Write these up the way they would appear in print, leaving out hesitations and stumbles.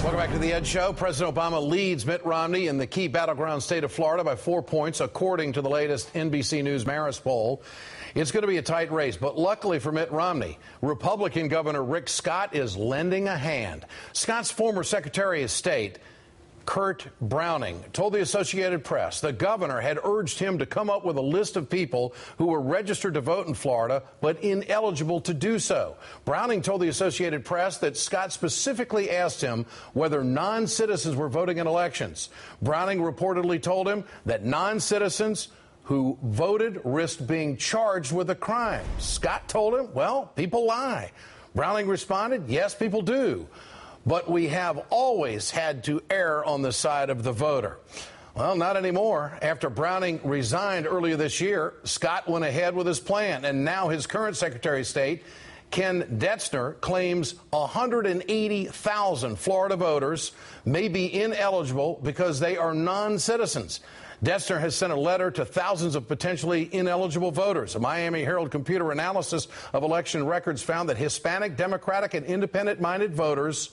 Welcome back to the Ed Show. President Obama leads Mitt Romney in the key battleground state of Florida by 4 points, according to the latest NBC News Marist poll. It's going to be a tight race, but luckily for Mitt Romney, Republican Governor Rick Scott is lending a hand. Scott's former Secretary of State, Curt Browning, told the Associated Press the governor had urged him to come up with a list of people who were registered to vote in Florida but ineligible to do so. Browning told the Associated Press that Scott specifically asked him whether non-citizens were voting in elections. Browning reportedly told him that non-citizens who voted risked being charged with a crime. Scott told him, well, people lie. Browning responded, yes, people do. But we have always had to err on the side of the voter. Well, not anymore. After Browning resigned earlier this year, Scott went ahead with his plan, and now his current Secretary of State, Ken Detzner, claims 180,000 Florida voters may be ineligible because they are non-citizens. Detzner has sent a letter to thousands of potentially ineligible voters. A Miami Herald computer analysis of election records found that Hispanic, Democratic, and independent-minded voters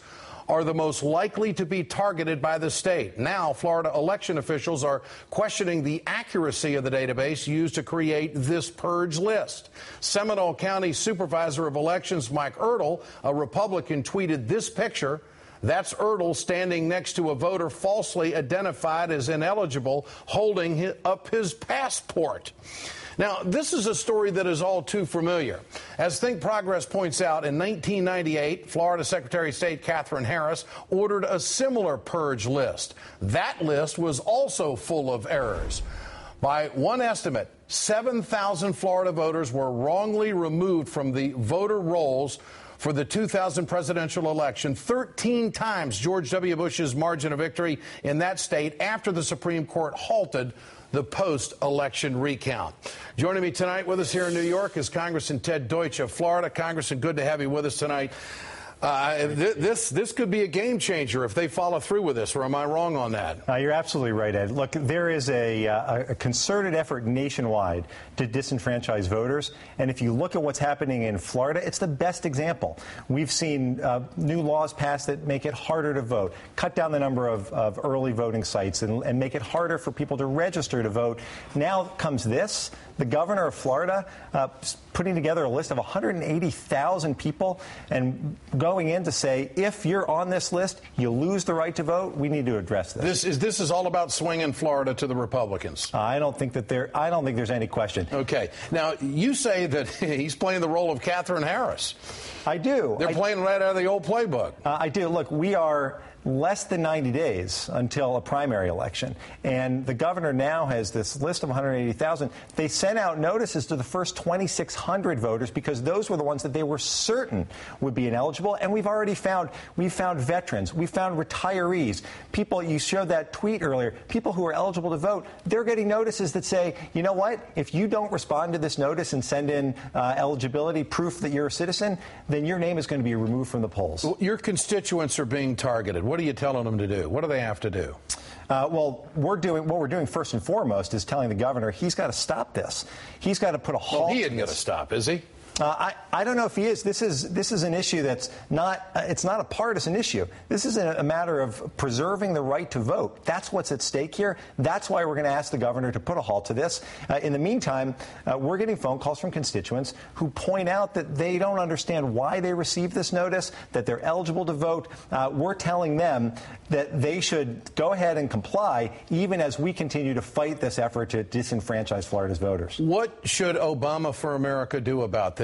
are the most likely to be targeted by the state. Now, Florida election officials are questioning the accuracy of the database used to create this purge list. Seminole County Supervisor of Elections Mike Ertel, a Republican, tweeted this picture. That's Ertel standing next to a voter falsely identified as ineligible, holding up his passport. Now, this is a story that is all too familiar. As Think Progress points out, in 1998, Florida Secretary of State Katherine Harris ordered a similar purge list. That list was also full of errors. By one estimate, 7,000 Florida voters were wrongly removed from the voter rolls for the 2000 presidential election, 13 times George W. Bush's margin of victory in that state after the Supreme Court halted the post-election recount. Joining me tonight with us here in New York is Congressman Ted Deutsch of Florida. Congressman, good to have you with us tonight. This could be a game changer if they follow through with this, or am I wrong on that? You're absolutely right, Ed. Look, there is a concerted effort nationwide to disenfranchise voters, and if you look at what's happening in Florida, it's the best example. We've seen new laws passed that make it harder to vote, cut down the number of early voting sites, and make it harder for people to register to vote. Now comes this. The governor of Florida putting together a list of 180,000 people and going in to say, if you're on this list, you lose the right to vote. We need to address this. This is all about swinging Florida to the Republicans. I don't think there's any question. Okay. Now, you say that he's playing the role of Katherine Harris. I do. They're playing right out of the old playbook. I do. Look, we are less than 90 days until a primary election, and the governor now has this list of 180,000. They sent out notices to the first 2,600 voters because those were the ones that they were certain would be ineligible, and we've found veterans, we've found retirees, people. You showed that tweet earlier, people who are eligible to vote. They're getting notices that say, you know what, if you don't respond to this notice and send in eligibility proof that you're a citizen, then your name is going to be removed from the polls. Your constituents are being targeted. What are you telling them to do? What do they have to do? Well, what we're doing first and foremost is telling the governor he's got to stop this. He's got to put a halt. Well, he isn't going to stop, is he? I don't know if he is. This is an issue that's not. It's not a partisan issue. This is a matter of preserving the right to vote. That's what's at stake here. That's why we're going to ask the governor to put a halt to this. In the meantime, we're getting phone calls from constituents who point out that they don't understand why they received this notice, that they're eligible to vote. We're telling them that they should go ahead and comply, even as we continue to fight this effort to disenfranchise Florida's voters. What should Obama for America do about this?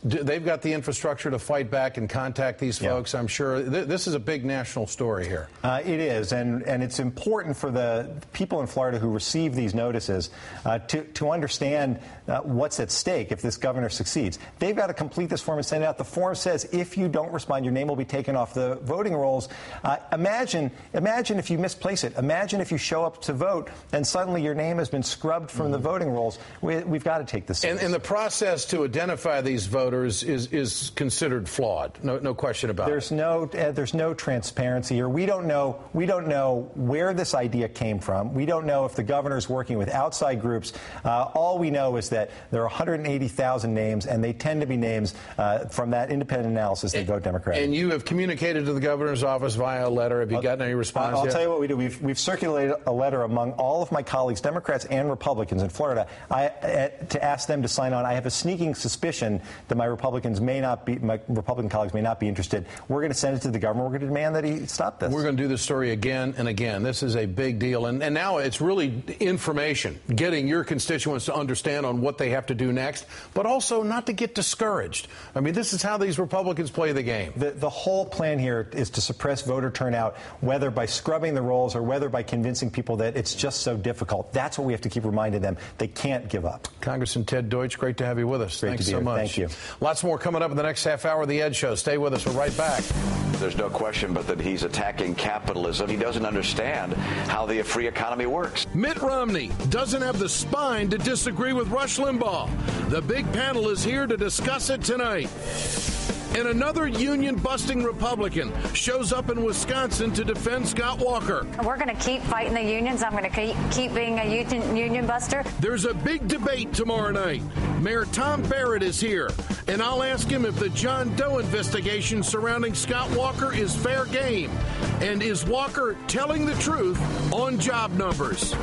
They've got the infrastructure to fight back and contact these folks, I'm sure. This is a big national story here. It is, and it's important for the people in Florida who receive these notices to understand what's at stake if this governor succeeds. They've got to complete this form and send it out. The form says if you don't respond, your name will be taken off the voting rolls. Imagine if you misplace it. Imagine if you show up to vote and suddenly your name has been scrubbed from the voting rolls. We've got to take this seriously. And the process to identify by these voters is considered flawed. No question about it. There's no transparency here. We don't know where this idea came from. We don't know if the governor's working with outside groups. All we know is that there are 180,000 names, and they tend to be names from that independent analysis that vote Democratic. And you have communicated to the govor's office via a letter. Have you gotten any response I'll yet? tell you what we do. We've circulated a letter among all of my colleagues, Democrats and Republicans in Florida, to ask them to sign on. I have a sneaking suspicion that my Republican colleagues may not be interested. We're going to send it to the governor. We're going to demand that he stop this. We're going to do this story again and again. This is a big deal. And now it's really information, getting your constituents to understand on what they have to do next, but also not to get discouraged. I mean, this is how these Republicans play the game. The whole plan here is to suppress voter turnout, whether by scrubbing the rolls or whether by convincing people that it's just so difficult. That's what we have to keep reminding them. They can't give up. Congressman Ted Deutsch, great to have you with us. Thanks so much. Thank you. Lots more coming up in the next half hour of The Ed Show. Stay with us. We're right back. There's no question but that he's attacking capitalism. He doesn't understand how the free economy works. Mitt Romney doesn't have the spine to disagree with Rush Limbaugh. The big panel is here to discuss it tonight. And another union-busting Republican shows up in Wisconsin to defend Scott Walker. We're going to keep fighting the unions. I'm going to keep being a union buster. There's a big debate tomorrow night. Mayor Tom Barrett is here, and I'll ask him if the John Doe investigation surrounding Scott Walker is fair game. And is Walker telling the truth on job numbers?